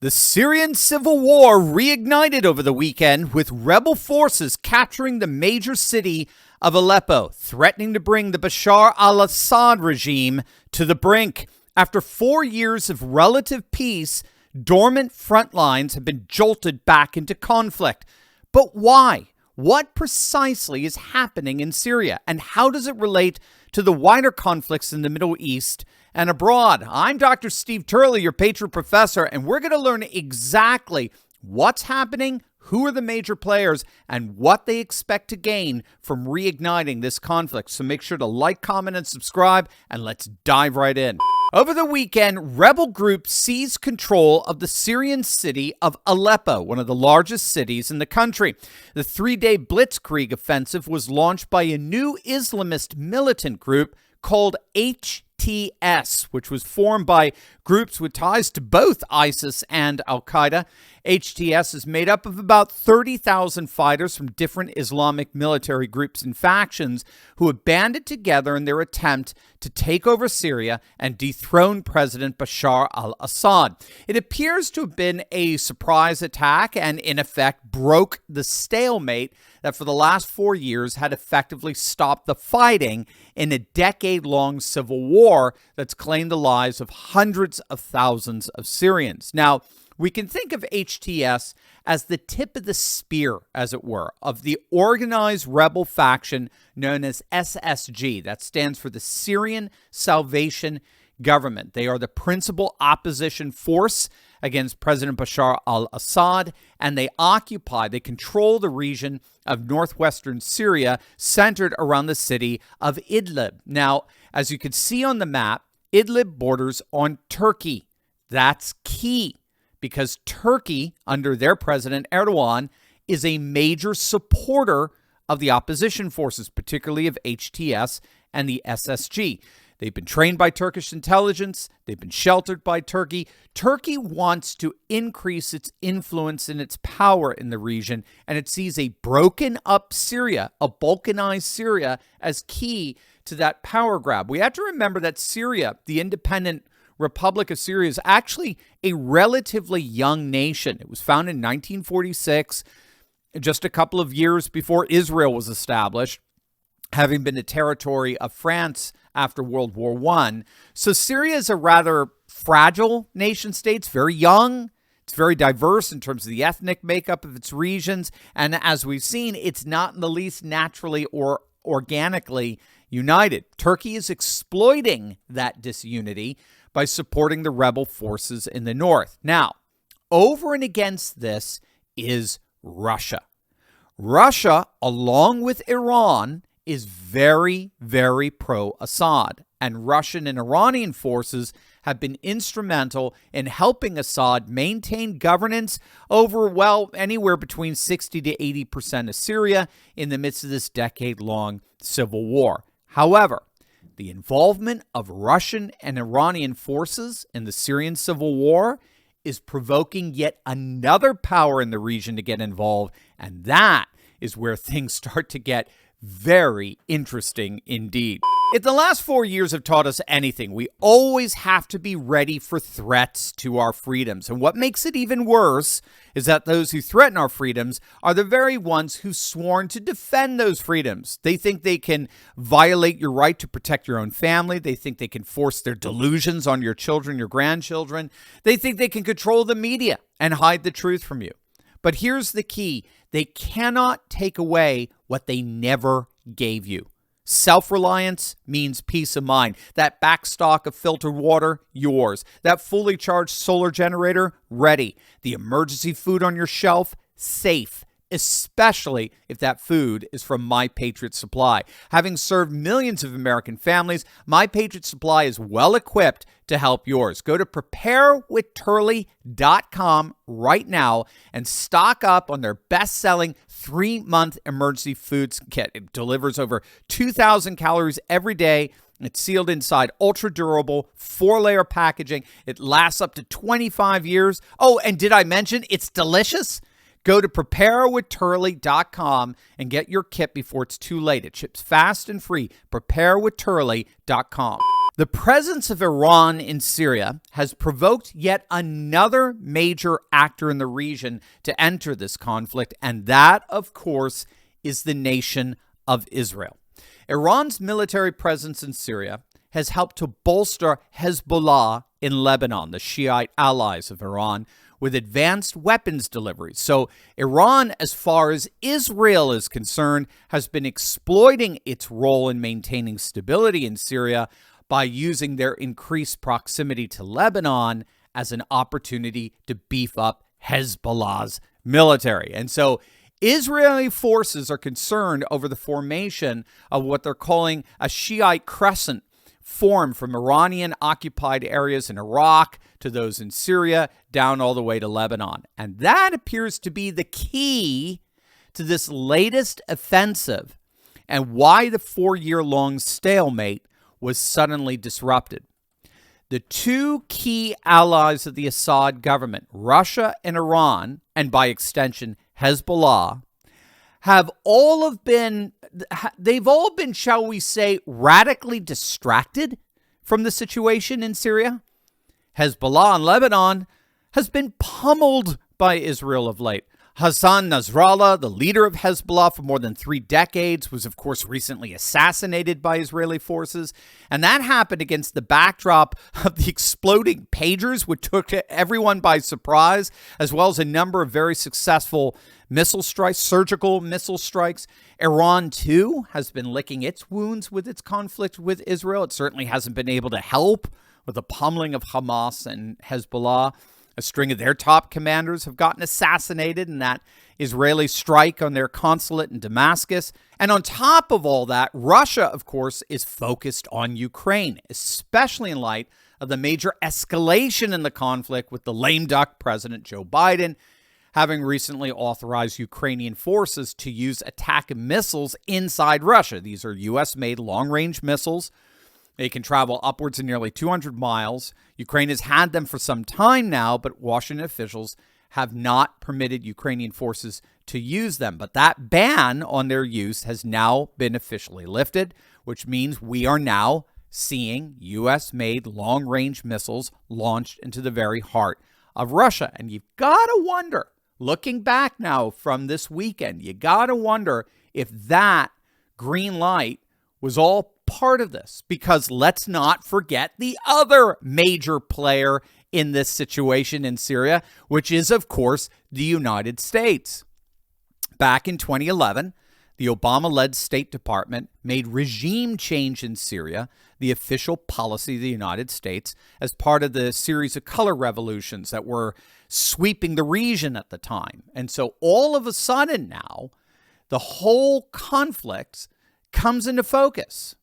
The Syrian civil war reignited over the weekend, with rebel forces capturing the major city of Aleppo, threatening to bring the Bashar al-Assad regime to the brink. After 4 years of relative peace, dormant front lines have been jolted back into conflict. But why? What precisely is happening in Syria, and how does it relate to the wider conflicts in the Middle East and abroad? I'm Dr. Steve Turley, your Patriot Professor, and we're going to learn exactly what's happening, who are the major players, and what they expect to gain from reigniting this conflict. So make sure to like, comment, and subscribe, and let's dive right in. Over the weekend, rebel groups seized control of the Syrian city of Aleppo, one of the largest cities in the country. The three-day blitzkrieg offensive was launched by a new Islamist militant group called HTS, which was formed by groups with ties to both ISIS and Al-Qaeda. HTS is made up of about 30,000 fighters from different Islamic military groups and factions who have banded together in their attempt to take over Syria and dethrone President Bashar al-Assad. It appears to have been a surprise attack and, in effect, broke the stalemate that for the last 4 years had effectively stopped the fighting in a decade-long civil war that's claimed the lives of hundreds of thousands of Syrians. Now, we can think of HTS as the tip of the spear, as it were, of the organized rebel faction known as SSG. That stands for the Syrian Salvation Government. They are the principal opposition force against President Bashar al-Assad, and they control the region of northwestern Syria, centered around the city of Idlib. Now, as you can see on the map, Idlib borders on Turkey. That's key, because Turkey, under their president Erdogan, is a major supporter of the opposition forces, particularly of HTS and the SSG. They've been trained by Turkish intelligence. They've been sheltered by Turkey. Turkey wants to increase its influence and its power in the region, and it sees a broken up Syria, a balkanized Syria, as key to that power grab. We have to remember that Syria, the independent Republic of Syria, is actually a relatively young nation. It was founded in 1946, just a couple of years before Israel was established, having been a territory of France after World War I. So Syria is a rather fragile nation state. It's very young. It's very diverse in terms of the ethnic makeup of its regions. And as we've seen, it's not in the least naturally or organically united. Turkey is exploiting that disunity by supporting the rebel forces in the north. Now, over and against this is Russia. Russia, along with Iran, is very, very pro-Assad, and Russian and Iranian forces have been instrumental in helping Assad maintain governance over, anywhere between 60 to 80% of Syria in the midst of this decade-long civil war. However, the involvement of Russian and Iranian forces in the Syrian civil war is provoking yet another power in the region to get involved, and that is where things start to get very interesting indeed. If the last 4 years have taught us anything, we always have to be ready for threats to our freedoms. And what makes it even worse is that those who threaten our freedoms are the very ones who've sworn to defend those freedoms. They think they can violate your right to protect your own family. They think they can force their delusions on your children, your grandchildren. They think they can control the media and hide the truth from you. But here's the key. They cannot take away what they never gave you. Self-reliance means peace of mind. That backstock of filtered water, yours. That fully charged solar generator, ready. The emergency food on your shelf, safe. Especially if that food is from My Patriot Supply. Having served millions of American families, My Patriot Supply is well equipped to help yours. Go to preparewithturley.com right now and stock up on their best-selling 3-month emergency foods kit. It delivers over 2,000 calories every day. It's sealed inside ultra-durable 4-layer packaging. It lasts up to 25 years. Oh, and did I mention it's delicious? Go to preparewithturley.com and get your kit before it's too late. It ships fast and free. Preparewithturley.com. The presence of Iran in Syria has provoked yet another major actor in the region to enter this conflict, and that, of course, is the nation of Israel. Iran's military presence in Syria has helped to bolster Hezbollah in Lebanon, the Shiite allies of Iran, with advanced weapons deliveries. So Iran, as far as Israel is concerned, has been exploiting its role in maintaining stability in Syria by using their increased proximity to Lebanon as an opportunity to beef up Hezbollah's military. And so Israeli forces are concerned over the formation of what they're calling a Shiite crescent formed from Iranian-occupied areas in Iraq to those in Syria, down all the way to Lebanon. And that appears to be the key to this latest offensive and why the 4-year-long stalemate was suddenly disrupted. The two key allies of the Assad government, Russia and Iran, and by extension Hezbollah, they've all been, shall we say, radically distracted from the situation in Syria. Hezbollah in Lebanon has been pummeled by Israel of late. Hassan Nasrallah, the leader of Hezbollah for more than 3 decades, was, of course, recently assassinated by Israeli forces. And that happened against the backdrop of the exploding pagers, which took everyone by surprise, as well as a number of very successful missile strikes, surgical missile strikes. Iran, too, has been licking its wounds with its conflict with Israel. It certainly hasn't been able to help with the pummeling of Hamas and Hezbollah. A string of their top commanders have gotten assassinated in that Israeli strike on their consulate in Damascus. And on top of all that, Russia, of course, is focused on Ukraine, especially in light of the major escalation in the conflict with the lame duck President Joe Biden having recently authorized Ukrainian forces to use attack missiles inside Russia. These are U.S.-made long-range missiles. They can travel upwards of nearly 200 miles. Ukraine has had them for some time now, but Washington officials have not permitted Ukrainian forces to use them. But that ban on their use has now been officially lifted, which means we are now seeing U.S.-made long-range missiles launched into the very heart of Russia. And you've got to wonder, looking back now from this weekend, you got to wonder if that green light was all part of this, because let's not forget the other major player in this situation in Syria, which is, of course, the United States. Back in 2011, the Obama-led State Department made regime change in Syria the official policy of the United States as part of the series of color revolutions that were sweeping the region at the time. And so all of a sudden now, the whole conflict comes into focus.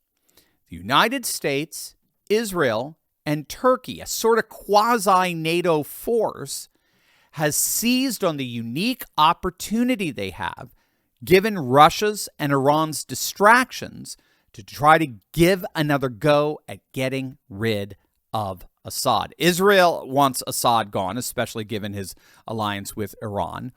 The United States, Israel, and Turkey, a sort of quasi-NATO force, has seized on the unique opportunity they have, given Russia's and Iran's distractions, to try to give another go at getting rid of Assad. Israel wants Assad gone, especially given his alliance with Iran.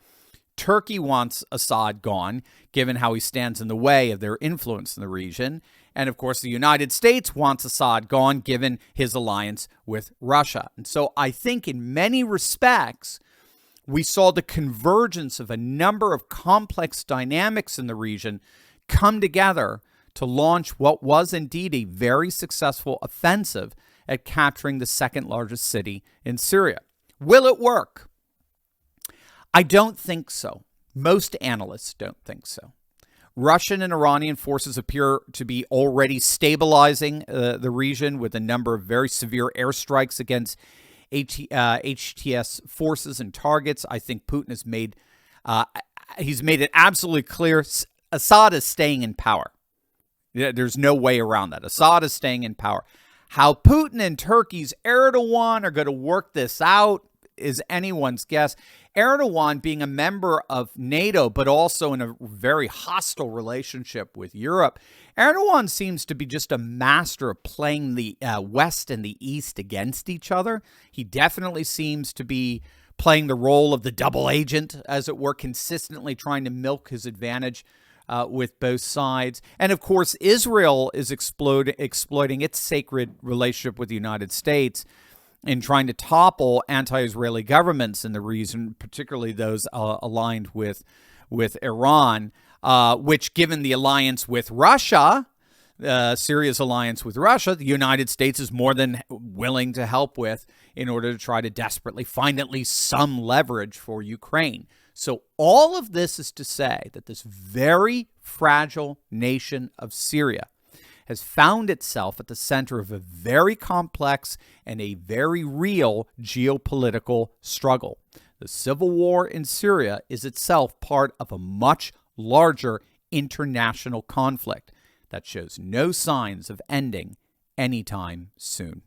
Turkey wants Assad gone, given how he stands in the way of their influence in the region. And, of course, the United States wants Assad gone, given his alliance with Russia. And so I think in many respects, we saw the convergence of a number of complex dynamics in the region come together to launch what was indeed a very successful offensive at capturing the second largest city in Syria. Will it work? I don't think so. Most analysts don't think so. Russian and Iranian forces appear to be already stabilizing the region with a number of very severe airstrikes against HTS forces and targets. I think Putin has made it absolutely clear Assad is staying in power. There's no way around that. Assad is staying in power. How Putin and Turkey's Erdogan are going to work this out is anyone's guess. Erdogan, being a member of NATO, but also in a very hostile relationship with Europe, Erdogan seems to be just a master of playing the West and the East against each other. He definitely seems to be playing the role of the double agent, as it were, consistently trying to milk his advantage with both sides. And of course, Israel is exploiting its sacred relationship with the United States in trying to topple anti-Israeli governments in the region, particularly those aligned with Iran, which, given the alliance with Russia, Syria's alliance with Russia, the United States is more than willing to help with in order to try to desperately find at least some leverage for Ukraine. So all of this is to say that this very fragile nation of Syria has found itself at the center of a very complex and a very real geopolitical struggle. The civil war in Syria is itself part of a much larger international conflict that shows no signs of ending anytime soon.